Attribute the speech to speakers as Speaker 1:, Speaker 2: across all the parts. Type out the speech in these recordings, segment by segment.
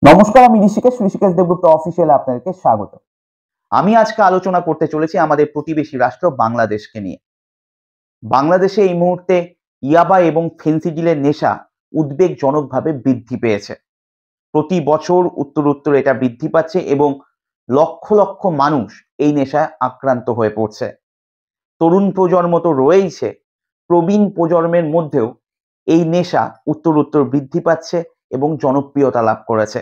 Speaker 1: নমস্কার, আমি ঋষিকেশ দেবগুপ্ত অফিসিয়ালে আপনাদেরকে স্বাগত। আমি আজকে আলোচনা করতে চলেছি আমাদের প্রতিবেশী রাষ্ট্র বাংলাদেশকে নিয়ে। বাংলাদেশে এই মুহূর্তে ইয়াবা এবং ফেন্সিডিলের নেশা উদ্বেগজনকভাবে বৃদ্ধি পেয়েছে। প্রতি বছর উত্তরোত্তর এটা বৃদ্ধি পাচ্ছে এবং লক্ষ লক্ষ মানুষ এই নেশায় আক্রান্ত হয়ে পড়ছে। তরুণ প্রজন্ম তো রয়েইছে, প্রবীণ প্রজন্মের মধ্যেও এই নেশা উত্তরোত্তর বৃদ্ধি পাচ্ছে এবং জনপ্রিয়তা লাভ করেছে।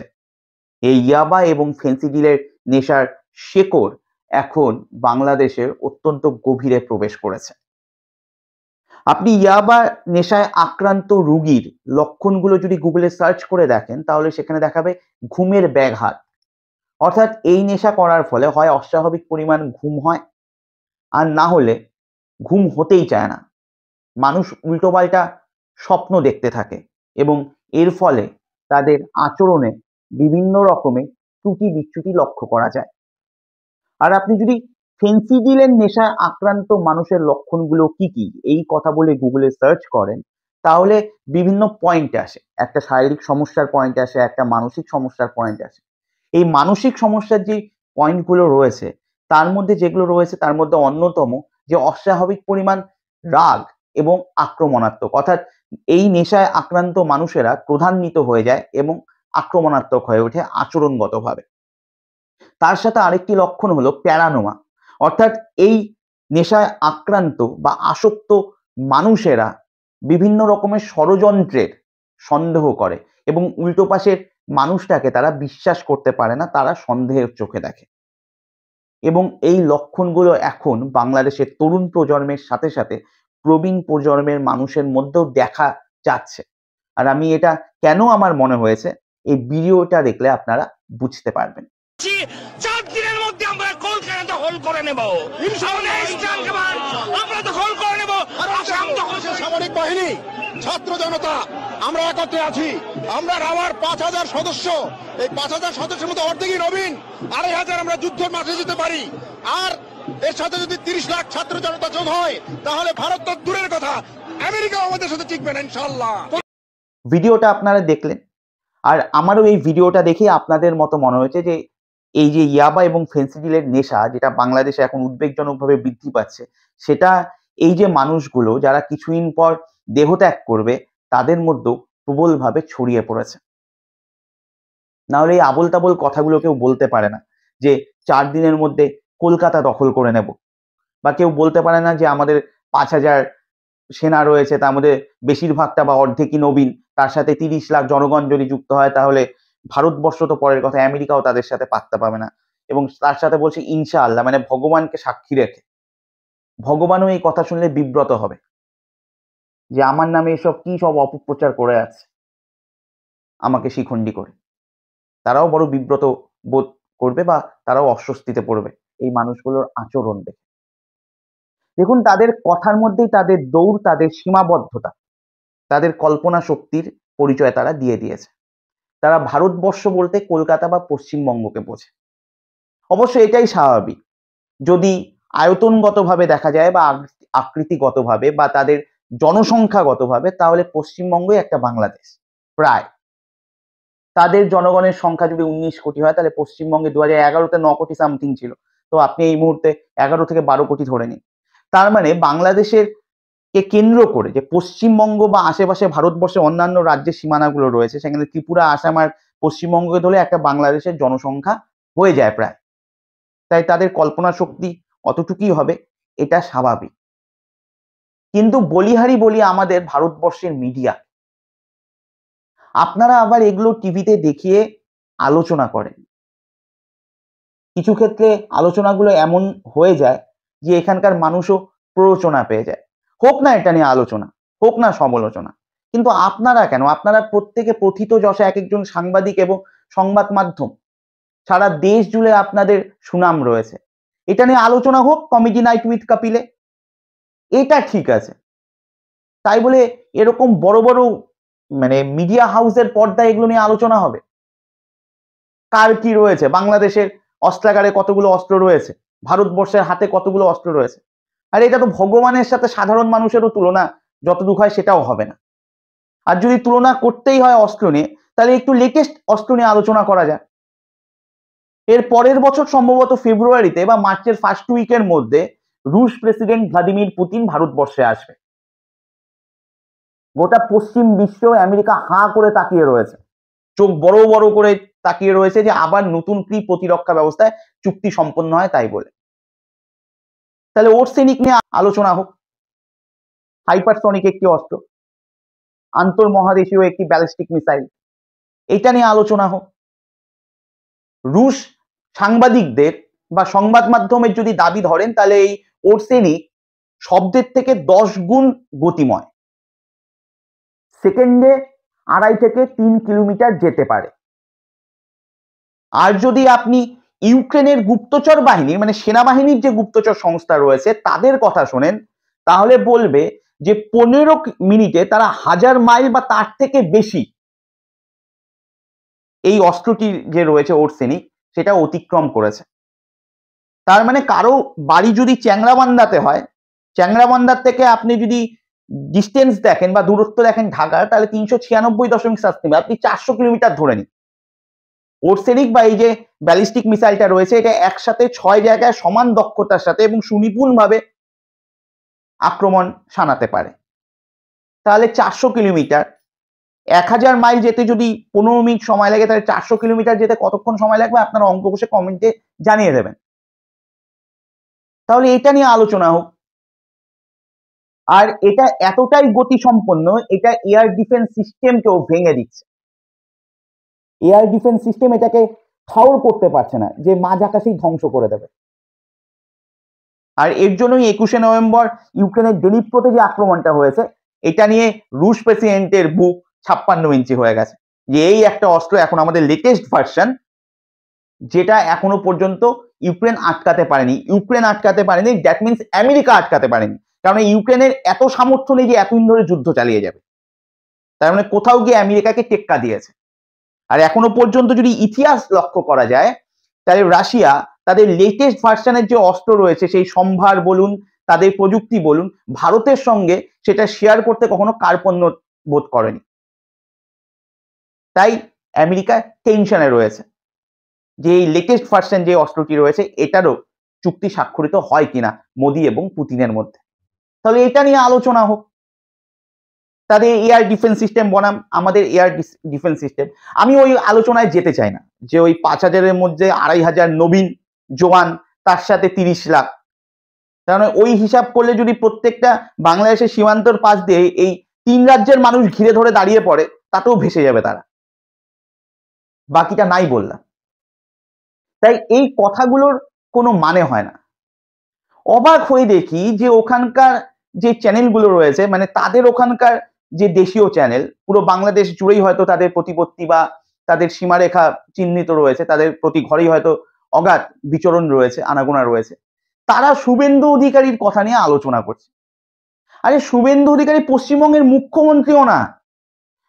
Speaker 1: এই ইয়াবা এবং ফেন্সিডিলের নেশার শেকড় এখন বাংলাদেশের অত্যন্ত গভীরে প্রবেশ করেছে। আপনি ইয়াবা নেশায় আক্রান্ত রোগীর লক্ষণগুলো যদি গুগলে সার্চ করে দেখেন, তাহলে সেখানে দেখাবে ঘুমের ব্যাঘাত। অর্থাৎ এই নেশা করার ফলে হয় অস্বাভাবিক পরিমাণ ঘুম হয়, আর না হলে ঘুম হতেই চায় না। মানুষ উল্টোপাল্টা স্বপ্ন দেখতে থাকে এবং এর ফলে তাদের আচরণে বিভিন্ন রকমের ত্রুটি বিচ্যুতি লক্ষ্য করা যায়। আর আপনি যদি ফেন্সিডিলের নেশায় আক্রান্ত মানুষের লক্ষণগুলো কি কি এই কথা বলে গুগলে সার্চ করেন, তাহলে বিভিন্ন পয়েন্ট আসে। একটা শারীরিক সমস্যার পয়েন্ট আসে, একটা মানসিক সমস্যার পয়েন্ট আসে। এই মানসিক সমস্যার যে পয়েন্টগুলো রয়েছে, তার মধ্যে যেগুলো রয়েছে তার মধ্যে অন্যতম যে অস্বাভাবিক পরিমাণ রাগ এবং আক্রমণাত্মক, অর্থাৎ এই নেশায় আক্রান্ত মানুষেরা ক্রোধান্বিত হয়ে যায় এবং আক্রমণাত্মক হয়ে ওঠে আচরণগতভাবে। তার সাথে আরেকটি লক্ষণ হলো প্যারানোমা, অর্থাৎ এই নেশায় আক্রান্ত বা আসক্ত মানুষেরা বিভিন্ন রকমের ষড়যন্ত্রের সন্দেহ করে এবং উল্টো পাশের মানুষটাকে তারা বিশ্বাস করতে পারে না, তারা সন্দেহের চোখে দেখে। এবং এই লক্ষণগুলো এখন বাংলাদেশের তরুণ প্রজন্মের সাথে সাথে প্রবীণ প্রজন্মের মানুষের মধ্যেও দেখা যাচ্ছে। আর আমি এটা কেন আমার মনে হয়েছে, এই ভিডিওটা দেখলে আপনারা বুঝতে পারবেন।
Speaker 2: 4 দিনের মধ্যে আমরা কলকাতা দখল করে নেব। আমরা দখল করে নেব।
Speaker 3: সামরিক বাহিনী, ছাত্র জনতা, আমরা একত্রে আছি। আমরা আমার 5,000 সদস্য, এই 5,000 সদস্যের মধ্যে অর্ধেকই নবীন, 2,500 আমরা যুদ্ধের মাঠে যেতে পারি। আর এর সাথে যদি 30 লাখ ছাত্র জনতা যোগ হয়, তাহলে ভারত তো দূরের কথা, আমেরিকা আমাদের সাথে টিকবে না ইনশাআল্লাহ।
Speaker 1: ভিডিওটা আপনারা দেখলেন, আর আমারও এই ভিডিওটা দেখে আপনাদের মতো মনে হয়েছে যে এই যে ইয়াবা এবং ফেন্সিডিলের নেশা যেটা বাংলাদেশে এখন উদ্বেগজনকভাবে বৃদ্ধি পাচ্ছে, সেটা এই যে মানুষগুলো যারা কিছুদিন পর দেহত্যাগ করবে তাদের মধ্যেও প্রবলভাবে ছড়িয়ে পড়েছে। নাহলে এই আবোল তাবোল কথাগুলো কেউ বলতে পারে না যে 4 দিনের মধ্যে কলকাতা দখল করে নেব, বা কেউ বলতে পারে না যে আমাদের 5,000 সেনা রয়েছে, তার মধ্যে বেশিরভাগটা বা অর্ধেকই নবীন, তার সাথে 30 লাখ জনগণ যদি যুক্ত হয় তাহলে ভারতবর্ষ তো পরের কথা, আমেরিকাও তাদের সাথে পাত্তা পাবে না। এবং তার সাথে বলছে ইনশাআল্লাহ, মানে ভগবানকে সাক্ষী রেখে। ভগবানও এই কথা শুনলে বিব্রত হবে যে আমার নামে এসব কি সব অপপ্রচার করে আছে, আমাকে শিখণ্ডী করে। তারাও বড় বিব্রত বোধ করবে বা তারাও অস্বস্তিতে পড়বে এই মানুষগুলোর আচরণ দেখে। দেখুন, তাদের কথার মধ্যেই তাদের দৌড়, তাদের সীমাবদ্ধতা, তাদের কল্পনা শক্তির পরিচয় তারা দিয়ে দিয়েছে। তারা ভারতবর্ষ বলতে কলকাতা বা পশ্চিমবঙ্গকে বোঝে। অবশ্য এটাই স্বাভাবিক। যদি আয়তনগতভাবে দেখা যায় বা আকৃতিগতভাবে বা তাদের জনসংখ্যাগতভাবে, তাহলে পশ্চিমবঙ্গই একটা বাংলাদেশ প্রায়। তাদের জনগণের সংখ্যা যদি 19 কোটি হয়, তাহলে পশ্চিমবঙ্গে 2011-তে 9 কোটি সামথিং ছিল। তো আপনি এই মুহূর্তে 11 থেকে 12 কোটি ধরে নিন। তার মানে বাংলাদেশের কে কেন্দ্র করে যে পশ্চিমবঙ্গ বা আশেপাশে ভারতবর্ষের অন্যান্য রাজ্যের সীমানাগুলো রয়েছে, সেখানে ত্রিপুরা, আসাম আর পশ্চিমবঙ্গকে ধরে একটা বাংলাদেশের জনসংখ্যা হয়ে যায় প্রায়। তাই তাদের কল্পনা শক্তি অতটুকুই হবে, এটা স্বাভাবিক। কিন্তু বলিহারি বলি আমাদের ভারতবর্ষের মিডিয়া, আপনারা আবার এগুলো টিভিতে দেখিয়ে আলোচনা করেন। কিছু ক্ষেত্রে আলোচনাগুলো এমন হয়ে যায় যে এখানকার মানুষও প্ররোচনা পেয়ে যায়। হোক না এটা নিয়ে আলোচনা, হোক না সমালোচনা, কিন্তু আপনারা কেন? আপনারা প্রত্যেকে প্রথিতযশা এক একজন সাংবাদিক এবং সংবাদ মাধ্যম, সারা দেশ জুড়ে আপনাদের সুনাম রয়েছে। এটা নিয়ে আলোচনা হোক কমেডি নাইট উইথ কপিলে, এটা ঠিক আছে। তাই বলে এরকম বড় বড় মানে মিডিয়া হাউসের পর্দায় এগুলো নিয়ে আলোচনা হবে? কার কি রয়েছে, বাংলাদেশের অস্ত্রাগারে কতগুলো অস্ত্র রয়েছে, ভারতবর্ষের হাতে কতগুলো অস্ত্র রয়েছে, আর এটা তো ভগবানের সাথে সাধারণ মানুষেরও তুলনা যতটুকু হয় সেটাও হবে না। আর যদি তুলনা করতেই হয় অস্ত্র নিয়ে, তাহলে একটু লেটেস্ট অস্ত্র নিয়ে আলোচনা করা যায়। এর পরের বছর সম্ভবত ফেব্রুয়ারিতে বা মার্চের ফার্স্ট উইকের মধ্যে রুশ প্রেসিডেন্ট ভ্লাদিমির পুতিন ভারতবর্ষে আসবে। গোটা পশ্চিম বিশ্ব, আমেরিকা হাঁ করে তাকিয়ে রয়েছে, চোখ বড় বড় করে তাকিয়ে রয়েছে যে আবার নতুন কি প্রতিরক্ষা ব্যবস্থায় চুক্তি সম্পন্ন হয় তাই বলে। তাহলে ওরসেনিক নিয়ে আলোচনা হোক। হাইপারসনিক একটি অস্ত্র, আন্তর্মহাদেশীয় একটি ব্যালিস্টিক মিসাইল, এটা নিয়ে আলোচনা হোক। রুশ সাংবাদিকদের বা সংবাদ মাধ্যমের যদি দাবি ধরেন তাহলে এই ওরসেনিক শব্দের থেকে 10 গুণ গতিময়, সেকেন্ডে 2.5 থেকে 3 কিলোমিটার যেতে পারে। আর যদি আপনি ইউক্রেনের গুপ্তচর বাহিনী মানে সেনাবাহিনীর যে গুপ্তচর সংস্থা রয়েছে তাদের কথা শোনেন, তাহলে বলবে যে 15 মিনিটে তারা 1000 মাইল বা তার থেকে বেশি এই অস্ত্রটি যে রয়েছে ওরসেনিক সেটা অতিক্রম করেছে। তার মানে কারো বাড়ি যদি চ্যাংড়াবান্ধাতে হয়, চ্যাংড়াবান্ধার থেকে আপনি যদি ডিস্টেন্স দেখেন বা দূরত্ব দেখেন ঢাকার, তাহলে 396.7 কিমি, আপনি 400 কিলোমিটার ধরে নিন। ওরসেনিক বা এই যে ব্যালিস্টিক মিসাইলটা রয়েছে এটা একসাথে 6 জায়গায় সমান দক্ষতার সাথে এবং সুনিপুণভাবে আক্রমণ শানাতে পারে। তাহলে 400 কিলোমিটার, 1000 মাইল যেতে যদি 15 মিনিট সময় লাগে, তাহলে 400 কিলোমিটার যেতে কতক্ষণ সময় লাগবে আপনারা অঙ্ক কষে কমেন্টে জানিয়ে দেবেন। তাহলে এটা নিয়ে আলোচনা হোক। আর এটা এতটাই গতি সম্পন্ন, এটা এয়ার ডিফেন্স সিস্টেমকেও ভেঙে দিচ্ছে। এয়ার ডিফেন্স সিস্টেম এটাকে ঠাউর করতে পারছে না যে মাঝ আকাশেই ধ্বংস করে দেবে। আর এর জন্যই 21শে নভেম্বর ইউক্রেনের ডেনিপ্রোতে যে আক্রমণটা হয়েছে, এটা নিয়ে রুশ প্রেসিডেন্টের বুক 56 ইঞ্চি হয়ে গেছে যে এই একটা অস্ত্র এখন আমাদের লেটেস্ট ভার্সন, যেটা এখনো পর্যন্ত ইউক্রেন আটকাতে পারেনি। ইউক্রেন আটকাতে পারেনি, দ্যাট মিনস আমেরিকা আটকাতে পারেনি, কারণ ইউক্রেনের এত সামর্থ্য নেই যে এতদিন ধরে যুদ্ধ চালিয়ে যাবে। তার মানে কোথাও গিয়ে আমেরিকাকে টেক্কা দিয়েছে। আর এখনো পর্যন্ত যদি ইতিহাস লক্ষ্য করা যায়, তাহলে রাশিয়া তাদের লেটেস্ট ভার্সনের যে অস্ত্র রয়েছে সেই সম্ভার বলুন, তাদের প্রযুক্তি বলুন, ভারতের সঙ্গে সেটা শেয়ার করতে কখনো কার্পণ্য বোধ করেনি। তাই আমেরিকা টেনশনে রয়েছে যে এই লেটেস্ট ভার্সন যে অস্ত্রটি রয়েছে এটারও চুক্তি স্বাক্ষরিত হয় কিনা মোদি এবং পুতিনের মধ্যে। তাহলে এটা নিয়ে আলোচনা হোক। তাদের এয়ার ডিফেন্স সিস্টেম বনাম আমাদের এয়ার ডিফেন্স সিস্টেম, আমি ওই আলোচনায় যেতে চাই না যে ওই 5000-এর মধ্যে 2500 নবীন জওয়ান, তার সাথে 30 লাখ। কারণ ওই হিসাব করলে যদি প্রত্যেকটা বাংলাদেশের সীমান্তর পাশ দিয়ে এই 3 রাজ্যের মানুষ ঘিরে ধরে দাঁড়িয়ে পড়ে, তাতেও ভেসে যাবে তারা, বাকিটা নাই বললাম। তাই এই কথাগুলোর কোনো মানে হয় না। অবাক হয়ে দেখি যে ওখানকার যে চ্যানেলগুলো রয়েছে, মানে তাদের ওখানকার যে দেশীয় চ্যানেল, পুরো বাংলাদেশ জুড়েই হয়তো তাদের প্রতিপত্তি বা তাদের সীমারেখা চিহ্নিত রয়েছে, তাদের প্রতি ঘরেই হয়তো অগাধ বিচরণ রয়েছে, আনাগোনা রয়েছে, তারা শুভেন্দু অধিকারীর কথা নিয়ে আলোচনা করছে। আরে শুভেন্দু অধিকারী পশ্চিমবঙ্গের মুখ্যমন্ত্রীও না,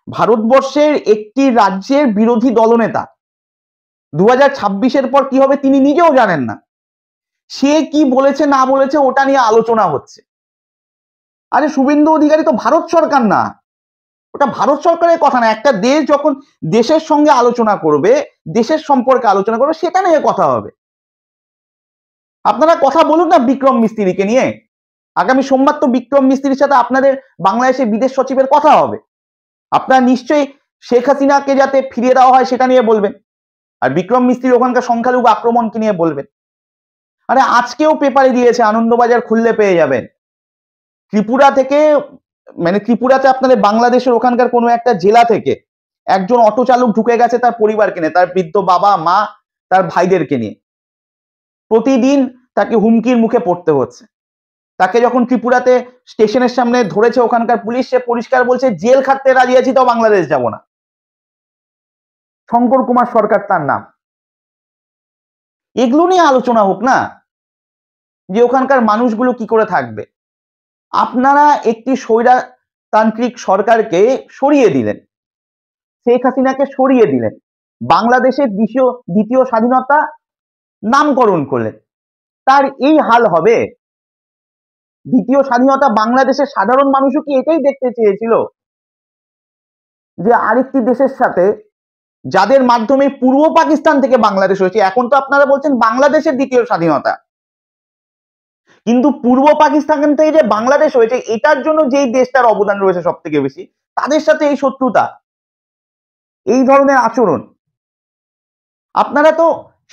Speaker 1: ভারতবর্ষের একটি রাজ্যের বিরোধী দলনেতা। 2026-এর পর কি হবে তিনি নিজেও জানেন না। সে কি বলেছে না বলেছে ওটা নিয়ে আলোচনা হচ্ছে। আরে শুভেন্দু অধিকারী তো ভারত সরকার না, ওটা ভারত সরকারের কথা না। একটা দেশ যখন দেশের সঙ্গে আলোচনা করবে, দেশের সম্পর্কে আলোচনা করবে, সেটা নিয়ে কথা হবে। আপনারা কথা বলুন না বিক্রম মিস্ত্রিকে নিয়ে। আগামী সোমবার তো বিক্রম মিস্ত্রির সাথে আপনাদের বাংলাদেশের বিদেশ সচিবের কথা হবে। আপনারা নিশ্চয়ই শেখ হাসিনাকে যাতে ফিরিয়ে দেওয়া হয় সেটা নিয়ে বলবেন, আর বিক্রম মিস্ত্রির ওখানকার সংখ্যালঘু আক্রমণকে নিয়ে বলবেন। আরে আজকেও পেপারে দিয়েছে, আনন্দবাজার খুললে পেয়ে যাবেন, ত্রিপুরা থেকে, মানে ত্রিপুরাতে আপনাদের বাংলাদেশের ওখানকার কোনো একটা জেলা থেকে একজন অটো চালক ঢুকে গেছে তার পরিবারকে নিয়ে, তার বৃদ্ধ বাবা মা তার ভাইদেরকে নিয়ে। প্রতিদিন তাকে হুমকির মুখে পড়তে হচ্ছে। তাকে যখন ত্রিপুরাতে স্টেশনের সামনে ধরেছে ওখানকার পুলিশ, সে পরিষ্কার বলছে জেল খাটতে রাজি আছি, তো বাংলাদেশ যাব না। শঙ্কর কুমার সরকার তার নাম। এগুলো নিয়ে আলোচনা হোক না, যে ওখানকার মানুষগুলো কি করে থাকবে। আপনারা একটি স্বৈরতান্ত্রিক সরকারকে সরিয়ে দিলেন, শেখ হাসিনাকে সরিয়ে দিলেন, বাংলাদেশের দ্বিতীয় স্বাধীনতা নামকরণ করলেন। তার এই হাল হবে? দ্বিতীয় স্বাধীনতা বাংলাদেশের সাধারণ মানুষও কি এটাই দেখতে চেয়েছিল, যে আরেকটি দেশের সাথে যাদের মাধ্যমে পূর্ব পাকিস্তান থেকে বাংলাদেশ হয়েছে। এখন তো আপনারা বলছেন বাংলাদেশের দ্বিতীয় স্বাধীনতা, কিন্তু পূর্ব পাকিস্তান থেকে যে বাংলাদেশ হয়েছে এটার জন্য যেই দেশটার অবদান রয়েছে সব থেকে বেশি, তাদের সাথে এই শত্রুতা, এই ধরনের আচরণ। আপনারা তো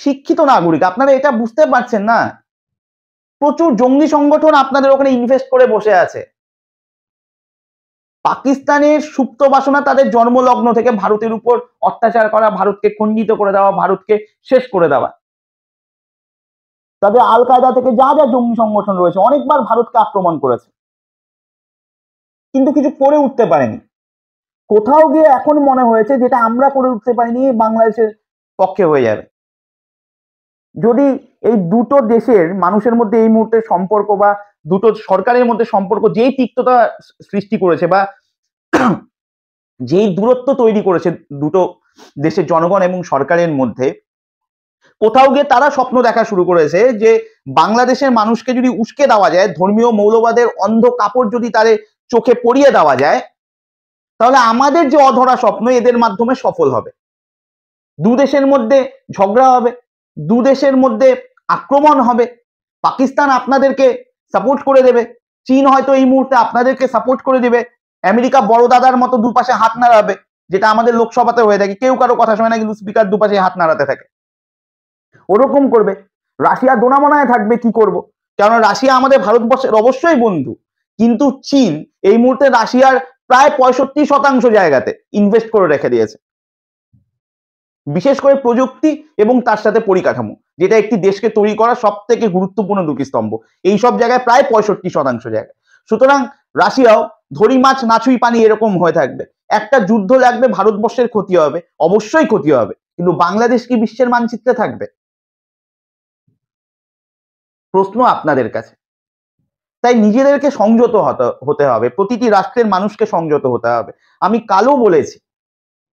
Speaker 1: শিক্ষিত নাগরিক, আপনারা এটা বুঝতে পারছেন না। প্রচুর জঙ্গি সংগঠন আপনাদের ওখানে ইনভেস্ট করে বসে আছে। পাকিস্তানের সুপ্ত বাসনা তাদের জন্মলগ্ন থেকে ভারতের উপর অত্যাচার করা, ভারতকে খণ্ডিত করে দেওয়া, ভারতকে শেষ করে দেওয়া। তাদের আল কায়দা থেকে যা যা জঙ্গি সংগঠন রয়েছে অনেকবার ভারতকে আক্রমণ করেছে, কিন্তু কিছু করে উঠতে পারেনি। কোথাও গিয়ে এখন মনে হয়েছে যেটা আমরা করে উঠতে পারিনি বাংলাদেশের পক্ষে হয়ে যাবে। যদি এই দুটো দেশের মানুষের মধ্যে এই মুহূর্তে সম্পর্ক বা দুটো সরকারের মধ্যে সম্পর্ক যেই তিক্ততা সৃষ্টি করেছে বা যেই দূরত্ব তৈরি করেছে দুটো দেশের জনগণ এবং সরকারের মধ্যে, কোথাও গিয়ে তারা স্বপ্ন দেখা শুরু করেছে যে বাংলাদেশের মানুষকে যদি উস্কে দেওয়া যায়, ধর্মীয় মৌলবাদের অন্ধ কাপড় যদি তাদের চোখে পরিয়ে দেওয়া যায়, তাহলে আমাদের যে অধরা স্বপ্ন এদের মাধ্যমে সফল হবে। দু দেশের মধ্যে ঝগড়া হবে, দু দেশের মধ্যে আক্রমণ হবে, পাকিস্তান আপনাদেরকে সাপোর্ট করে দেবে, চীন হয়তো এই মুহূর্তে আপনাদেরকে সাপোর্ট করে দেবে, আমেরিকা বড় দাদার মতো দুপাশে হাত নাড়াবে, যেটা আমাদের লোকসভাতে হয়ে থাকে, কেউ কারো কথা শোনে না কিন্তু স্পিকার দুপাশে হাত নাড়াতে থাকে, ওরকম করবে। রাশিয়া দোনামনায় থাকবে কি করব, কারণ রাশিয়া আমাদের ভারতবর্ষের অবশ্যই বন্ধু, কিন্তু চীন এই মুহূর্তে রাশিয়ার প্রায় 65% জায়গাতে ইনভেস্ট করে রেখে দিয়েছে, বিশেষ করে প্রযুক্তি এবং তার সাথে পরিকাঠামো, যেটা একটি দেশকে তৈরি করা সব থেকে গুরুত্বপূর্ণ দুটি স্তম্ভ, এই সব জায়গায় প্রায় 65% জায়গায়। সুতরাং রাশিয়াও ধরি মাছ নাছুই পানি এরকম হয়ে থাকবে। একটা যুদ্ধ লাগবে, ভারতবর্ষের ক্ষতি হবে, অবশ্যই ক্ষতি হবে, কিন্তু বাংলাদেশ কি বিশ্বের মানচিত্রে থাকবে? প্রশ্ন আপনাদের কাছে। তাই নিজেদেরকে সংযত হতে হবে, প্রতিটি রাষ্ট্রের মানুষকে সংযত হতে হবে। আমি কালও বলেছি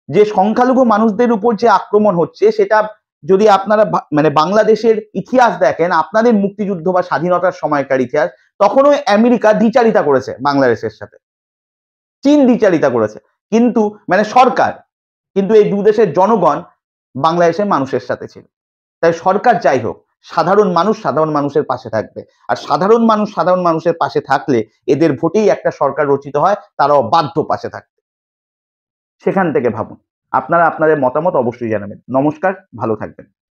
Speaker 1: যে সংখ্যালঘু মানুষদের উপর যে আক্রমণ হচ্ছে সেটা যদি আপনারা মানে বাংলাদেশের ইতিহাস দেখেন, আপনাদের মুক্তিযুদ্ধ বা স্বাধীনতার সময়কার ইতিহাস, তখনও আমেরিকা দ্বিচারিতা করেছে বাংলাদেশের সাথে, চীন দ্বিচারিতা করেছে, কিন্তু মানে সরকার, কিন্তু এই দু দেশের জনগণ বাংলাদেশের মানুষের সাথে ছিল। তাই সরকার যাই হোক, সাধারণ মানুষ সাধারণ মানুষের পাশে থাকবে, আর সাধারণ মানুষ সাধারণ মানুষের পাশে থাকলে এদের ভোটেই একটা সরকার রচিত হয়, তারাও বাধ্য পাশে থাকতে। সেখান থেকে ভাবুন। আপনারা আপনাদের মতামত অবশ্যই জানাবেন। নমস্কার, ভালো থাকবেন।